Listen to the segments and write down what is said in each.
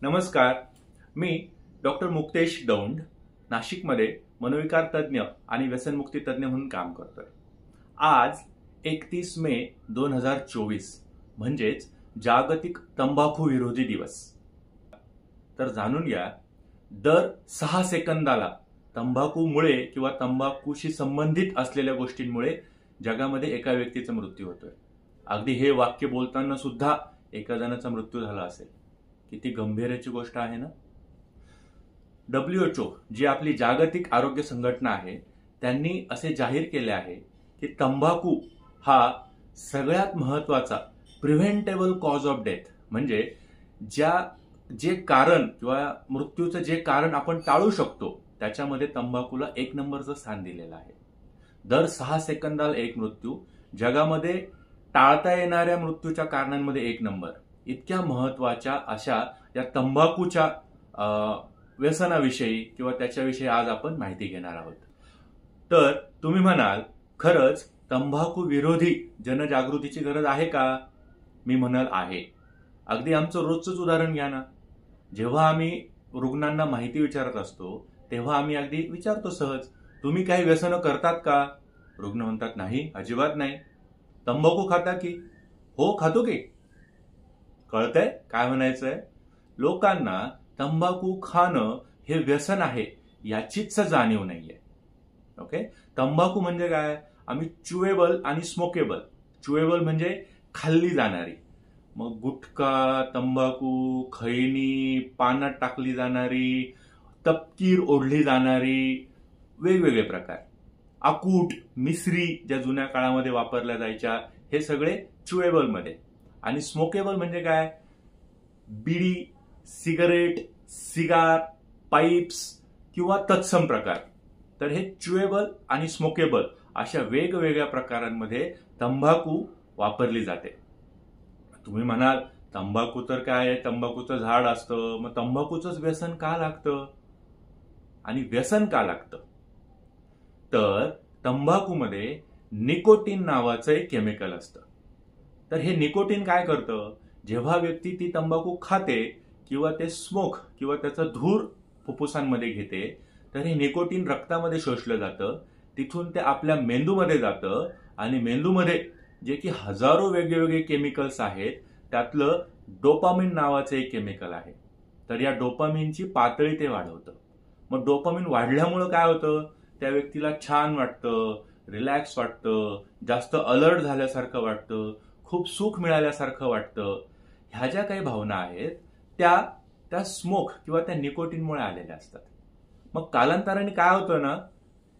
नमस्कार. मी डॉक्टर मुक्तेश दौंड, नाशिकमध्ये मनोविकार तज्ज्ञ आणि व्यसनमुक्ती तज्ज्ञ म्हणून काम करतोय. आज 31 मे 2024 म्हणजेच जागतिक तंबाखू विरोधी दिवस. तर जाणून घ्या, दर 6 सेकंदाला तंबाखूमुळे किंवा तंबाखूशी संबंधित असलेल्या गोष्टींमुळे जगामध्ये एका व्यक्तीचा मृत्यू होतोय. अगदी हे वाक्य बोलताना सुद्धा एका जणाचा मृत्यू झाला असेल. किती गंभीराची गोष्ट आहे ना. WHO जी आपली जागतिक आरोग्य संघटना आहे, त्यांनी असे जाहीर केले आहे की तंबाखू हा सगळ्यात महत्वाचा प्रिव्हेंटेबल कॉज ऑफ डेथ, म्हणजे जे कारण किंवा मृत्यूचं जे कारण आपण टाळू शकतो त्याच्यामध्ये तंबाखूला 1 नंबरचं स्थान दिलेलं आहे. दर 6 सेकंदाला एक मृत्यू, जगामध्ये टाळता येणाऱ्या मृत्यूच्या कारणांमध्ये 1 नंबर. इतक्या महत्वाच्या अशा या तंबाखूच्या व्यसनाविषयी किंवा त्याच्याविषयी आज आपण माहिती घेणार आहोत. तर तुम्ही म्हणाल, खरंच तंबाखू विरोधी जनजागृतीची गरज आहे का? मी म्हणाल आहे. अगदी आमचं रोजचंच उदाहरण घ्या ना. जेव्हा आम्ही रुग्णांना माहिती विचारत असतो तेव्हा आम्ही अगदी विचारतो सहज, तुम्ही काही व्यसनं करतात का? रुग्ण म्हणतात, नाही, अजिबात नाही. तंबाखू खाता की? हो, खातो की. कळतंय काय म्हणायचंय? लोकांना तंबाखू खाणं हे व्यसन आहे याचीच जाणीव नाहीये. ओके. तंबाखू म्हणजे काय? आम्ही च्युएबल आणि स्मोकेबल. च्युएबल म्हणजे खाल्ली जाणारी, मग गुटखा, तंबाखू, खैनी, पानात टाकली जाणारी, तपकीर ओढली जाणारी, वेगवेगळे प्रकार. अकूट, मिसरी ज्या जुन्या काळामध्ये वापरल्या जायच्या, हे सगळे च्युएबल मध्ये. आणि स्मोकेबल म्हणजे काय? बिडी, सिगारेट, सिगार, पाईप्स किंवा तत्सम प्रकार. तर हे च्युएबल आणि स्मोकेबल अशा वेगवेगळ्या प्रकारांमध्ये तंबाखू वापरली जाते. तुम्ही म्हणाल, तंबाखू तर काय, तंबाखूचं झाड असतं, मग तंबाखूचंच व्यसन का लागतं? आणि व्यसन का लागतं? तर तंबाखूमध्ये निकोटीन नावाचं एक केमिकल असतं. तर हे निकोटीन काय करतं? जेव्हा व्यक्ती ती तंबाखू खाते किंवा ते स्मोक किंवा त्याचा धूर फुफ्फुसांमध्ये घेते, तर हे निकोटीन रक्तामध्ये शोषलं जातं. तिथून ते आपल्या मेंदूमध्ये जातं आणि मेंदूमध्ये जे की हजारो वेगवेगळे केमिकल्स आहेत, त्यातलं डोपामिन नावाचं एक केमिकल आहे. तर या डोपामिनची पातळी ते वाढवतं. मग डोपामिन वाढल्यामुळं काय होतं? त्या व्यक्तीला छान वाटतं, रिलॅक्स वाटतं, जास्त अलर्ट झाल्यासारखं वाटतं, खूप सुख मिळाल्यासारखं वाटतं. ह्या ज्या काही भावना आहेत त्या स्मोक किंवा त्या निकोटीनमुळे आलेल्या असतात. मग कालांतराने काय होतं ना,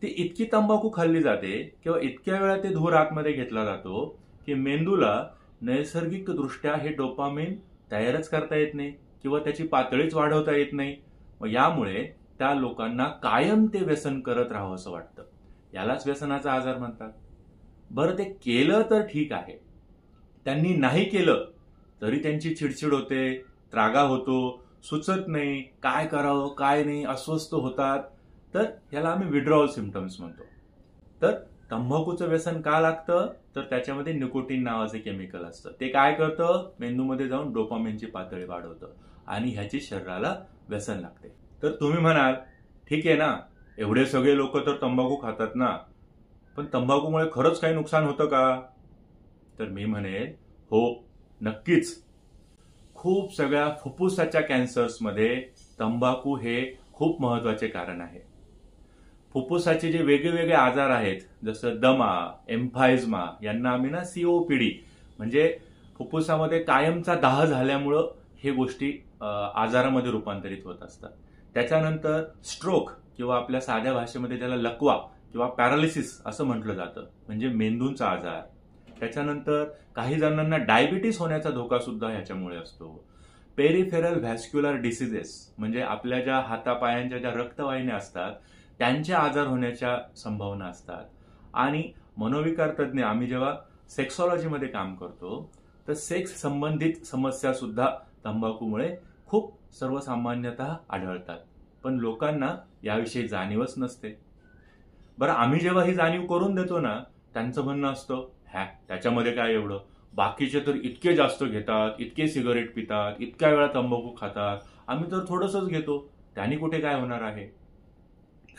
ती इतकी तंबाखू खाल्ली जाते किंवा इतक्या वेळा ते धूर आतमध्ये घेतला जातो की मेंदूला नैसर्गिकदृष्ट्या हे डोपामिन तयारच करता येत नाही किंवा त्याची पातळीच वाढवता येत नाही. मग यामुळे त्या लोकांना कायम ते व्यसन करत राहावं असं वाटतं. यालाच व्यसनाचा आजार म्हणतात. बरं, ते केलं तर ठीक आहे, त्यांनी नाही केलं तरी त्यांची चिडचिड होते, त्रागा होतो, सुचत नाही, काय करावं काय नाही, अस्वस्थ होतात. तर याला आम्ही विड्रॉवल सिम्पटम्स म्हणतो. तर तंबाखूचं व्यसन का लागतं? तर त्याच्यामध्ये निकोटीन नावाचे केमिकल असतं. ते काय करतं? मेंदूमध्ये जाऊन डोपामिनची पातळी वाढवतं आणि ह्याची शरीराला व्यसन लागते. तर तुम्ही म्हणाल, ठीक आहे ना, एवढे सगळे लोक तर तंबाखू खातात ना, पण तंबाखूमुळे खरंच काही नुकसान होतं का? तर मी म्हणेन, हो, नक्कीच. खूप सगळ्या फुफ्फुसाच्या कॅन्सर्समध्ये तंबाखू हे खूप महत्वाचे कारण आहे. फुफ्फुसाचे जे वेगवेगळे आजार आहेत, जसं दमा, एम्फाइजमा, यांना आम्ही ना COPD म्हणजे फुफ्फुसामध्ये कायमचा दाह झाल्यामुळं हे गोष्टी आजारामध्ये रूपांतरित होत असतात. त्याच्यानंतर स्ट्रोक किंवा आपल्या साध्या भाषेमध्ये त्याला लकवा किंवा पॅरालिसिस असं म्हटलं जातं, म्हणजे मेंदूंचा आजार. त्याच्यानंतर काही जणांना डायबिटीस होण्याचा धोका सुद्धा ह्याच्यामुळे असतो. पेरिफेरल व्हॅस्क्युलर डिसीजेस म्हणजे आपल्या ज्या हातापायांच्या ज्या रक्तवाहिन्या असतात त्यांचे आजार होण्याच्या संभावना असतात. आणि मनोविकार तज्ज्ञ आम्ही जेव्हा सेक्सॉलॉजीमध्ये काम करतो तर सेक्स संबंधित समस्या सुद्धा तंबाखूमुळे खूप सर्वसामान्यतः आढळतात. पण लोकांना याविषयी जाणीवच नसते. बरं, आम्ही जेव्हा ही जाणीव करून देतो ना, त्यांचं म्हणणं असतं, त्याच्यामध्ये काय एवढं, बाकीचे तर इतके जास्त घेतात, इतके सिगारेट पितात, इतक्या वेळा तंबाखू खातात, आम्ही तर थोडंसंच घेतो, त्यांनी कुठे काय होणार आहे.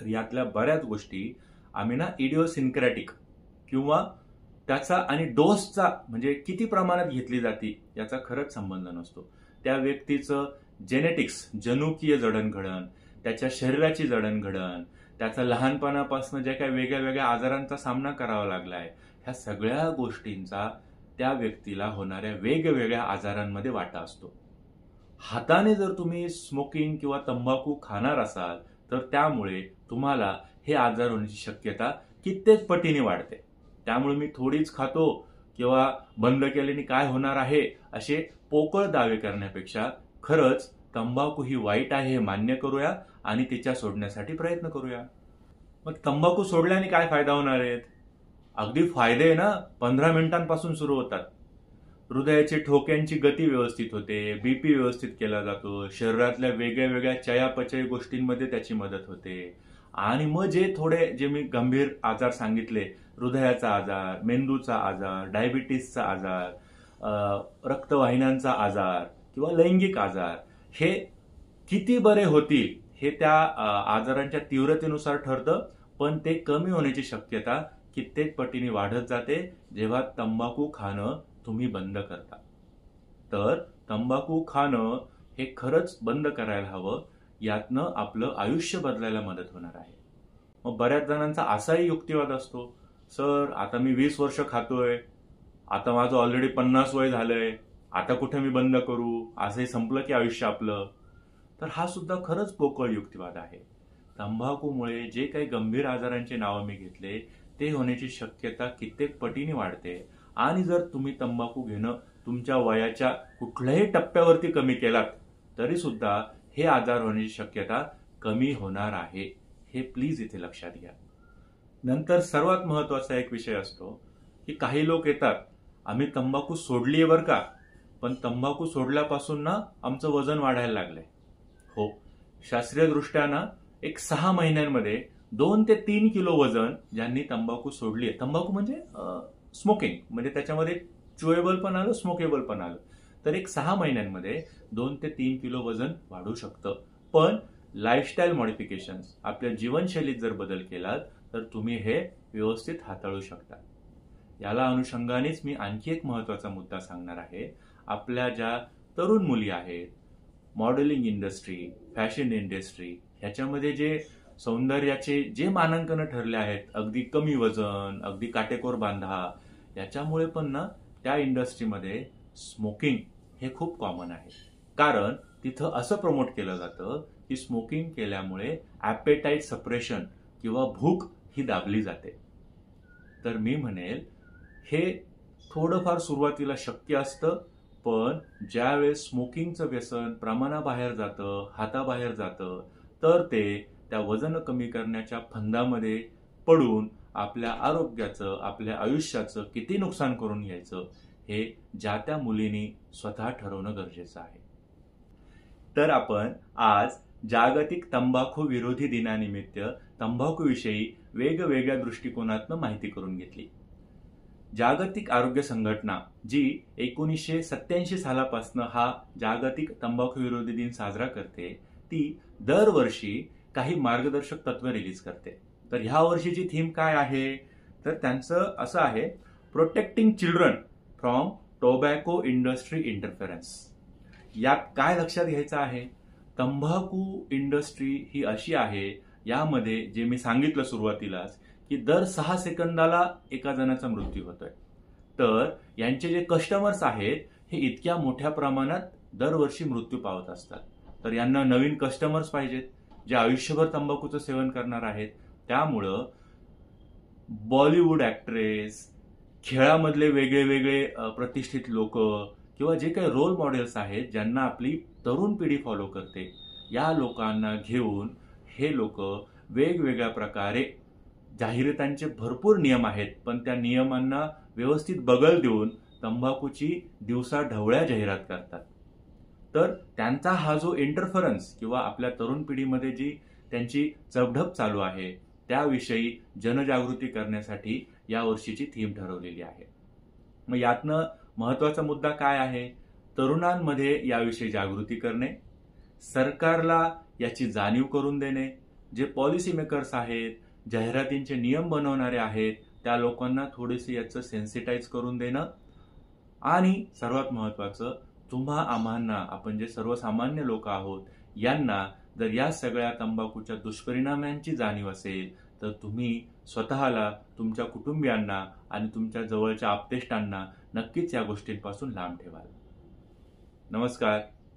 तर यातल्या बऱ्याच गोष्टी आम्ही ना इडिओसिन्क्रॅटिक किंवा त्याचा आणि डोसचा म्हणजे किती प्रमाणात घेतली जाते याचा खरंच संबंध नसतो. त्या व्यक्तीचं जेनेटिक्स, जनुकीय जडणघडण, त्याच्या शरीराची जडणघडण, त्याचा लहानपणापासून ज्या काही वेगळ्या वेगळ्या आजारांचा सामना करावा लागलाय, ह्या सगळ्या गोष्टींचा त्या व्यक्तीला होणाऱ्या वेगवेगळ्या आजारांमध्ये वाटा असतो. हाताने जर तुम्ही स्मोकिंग किंवा तंबाखू खाणार असाल तर त्यामुळे तुम्हाला हे आजार होण्याची शक्यता कित्येक पटीने वाढते. त्यामुळे मी थोडीच खातो किंवा बंद केल्याने काय होणार आहे असे पोकळ दावे करण्यापेक्षा खरंच तंबाखू ही वाईट आहे हे मान्य करूया आणि तिच्या सोडण्यासाठी प्रयत्न करूया. मग तंबाखू सोडल्याने काय फायदा होणार आहेत? अगदी फायदे ना 15 मिनिटांपासून सुरू होतात. हृदयाची ठोक्यांची गती व्यवस्थित होते, बीपी व्यवस्थित केला जातो, शरीरातल्या वेगळ्या वेगळ्या चयापचय गोष्टींमध्ये त्याची मदत होते. आणि मग जे मी गंभीर आजार सांगितले, हृदयाचा आजार, मेंदूचा आजार, डायबिटीसचा आजार, रक्तवाहिन्यांचा आजार किंवा लैंगिक आजार, हे किती बरे होतील हे त्या आजारांच्या तीव्रतेनुसार ठरतं, पण ते कमी होण्याची शक्यता कित्येक पटीने वाढत जाते जेव्हा तंबाखू खाणं तुम्ही बंद करता. तर तंबाखू खाणं हे खरंच बंद करायला हवं. यातनं आपलं आयुष्य बदलायला मदत होणार आहे. मग बऱ्याच जणांचा असाही युक्तिवाद असतो, सर आता मी 20 वर्ष खातोय, आता माझं ऑलरेडी 50 वय झालंय, आता कुठे मी बंद करू, असंही संपलं की आयुष्य आपलं. तर हा सुद्धा खरंच पोकळ युक्तिवाद आहे. तंबाखूमुळे जे काही गंभीर आजारांची नावं मी घेतले ते होण्याची शक्यता कित्येक पटीने वाढते. आणि जर तुम्ही तंबाखू घेणं तुमच्या वयाच्या कुठल्याही टप्प्यावरती कमी केलात तरी सुद्धा हे आजार होण्याची शक्यता कमी होणार आहे, हे प्लीज इथे लक्षात घ्या. नंतर सर्वात महत्वाचा एक विषय असतो की काही लोक येतात, आम्ही तंबाखू सोडलीये बरं का, पण तंबाखू सोडल्यापासून ना आमचं वजन वाढायला लागलंय. हो, शास्त्रीय दृष्ट्या ना एक 6 महिन्यांमध्ये 2 ते 3 किलो वजन ज्यांनी तंबाखू सोडली आहे, तंबाखू म्हणजे स्मोकिंग म्हणजे त्याच्यामध्ये च्युएबल पण आलं, स्मोकेबल पण आलं, तर एक 6 महिन्यांमध्ये 2 ते 3 किलो वजन वाढू शकतं. पण लाईफस्टाईल मॉडिफिकेशन्स, आपल्या जीवनशैलीत जर बदल केलात तर तुम्ही हे व्यवस्थित हाताळू शकता. याला अनुषंगानेच मी आणखी एक महत्वाचा मुद्दा सांगणार आहे. आपल्या ज्या तरुण मुली आहेत, मॉडेलिंग इंडस्ट्री, फॅशन इंडस्ट्री, ह्याच्यामध्ये जे सौंदर्याचे जे मानांकन ठरले आहेत, अगदी कमी वजन, अगदी काटेकोर बांधा, याच्यामुळे पण ना त्या इंडस्ट्रीमध्ये स्मोकिंग हे खूप कॉमन आहे. कारण तिथं असं प्रमोट केलं जातं की स्मोकिंग केल्यामुळे ॲपेटाईट सप्रेशन किंवा भूक ही दाबली जाते. तर मी म्हणेल हे थोडंफार सुरुवातीला शक्य असतं, पण ज्यावेळेस स्मोकिंगचं व्यसन प्रमाणाबाहेर जातं, हाताबाहेर जातं, तर ते त्या वजन कमी करण्याच्या फंदामध्ये पडून आपल्या आरोग्याचं, आपल्या आयुष्याचं किती नुकसान करून घ्यायचं हे ज्या त्या मुलींनी स्वतः ठरवणं गरजेचं आहे. तर आपण आज जागतिक तंबाखू विरोधी दिनानिमित्त तंबाखूविषयी वेगवेगळ्या दृष्टिकोनातून माहिती करून घेतली. जागतिक आरोग्य संघटना जी 1987 सालापासून हा जागतिक तंबाखू विरोधी दिन साजरा करते, ती दरवर्षी काही मार्गदर्शक तत्व रिलीज करते. तर ह्या वर्षीची थीम काय आहे? तर त्यांचं असं आहे, protecting children from tobacco industry interference. यात काय लक्षात घ्यायचं आहे? तंबाखू इंडस्ट्री ही अशी आहे, यामध्ये जे मी सांगितलं सुरुवातीलाच की दर 6 सेकंदाला एका जणाचा मृत्यू होतोय. तर यांचे जे कस्टमर्स आहेत हे इतक्या मोठ्या प्रमाणात दरवर्षी मृत्यू पावत असतात. तर यांना नवीन कस्टमर्स पाहिजेत जे आयुष्यभर तंबाखूचं सेवन करणार आहेत. त्यामुळं बॉलिवूड ॲक्ट्रेस, खेळामधले वेगळे वेगळे प्रतिष्ठित लोक किंवा जे काही रोल मॉडेल्स आहेत ज्यांना आपली तरुण पिढी फॉलो करते, या लोकांना घेऊन हे लोक वेगवेगळ्या प्रकारे जाहिरातांचे भरपूर नियम आहेत, पण त्या नियमांना व्यवस्थित बगल देऊन तंबाखूची दिवसा ढवळ्या जाहिरात करतात. तर त्यांचा हा जो इंटरफरन्स किंवा आपल्या तरुण पिढीमध्ये जी त्यांची चढप चालू आहे त्याविषयी जनजागृती करण्यासाठी या वर्षीची थीम ठरवलेली आहे. मग यातनं महत्वाचा मुद्दा काय आहे? तरुणांमध्ये याविषयी जागृती करणे, सरकारला याची जाणीव करून देणे, जे पॉलिसी मेकर्स आहेत, जाहिरातींचे नियम बनवणारे आहेत, त्या लोकांना थोडेसे याचं सेन्सिटाईज करून देणं आणि सर्वात महत्त्वाचं आम्हांना, आपण जे सर्वसामान्य लोक आहोत, यांना जर या सगळ्या तंबाखूच्या दुष्परिणामांची जाणीव असेल तर तुम्ही स्वतःला, तुमच्या कुटुंबियांना आणि तुमच्या जवळच्या आप्तेष्टांना नक्कीच या गोष्टींपासून लांब ठेवाल. नमस्कार.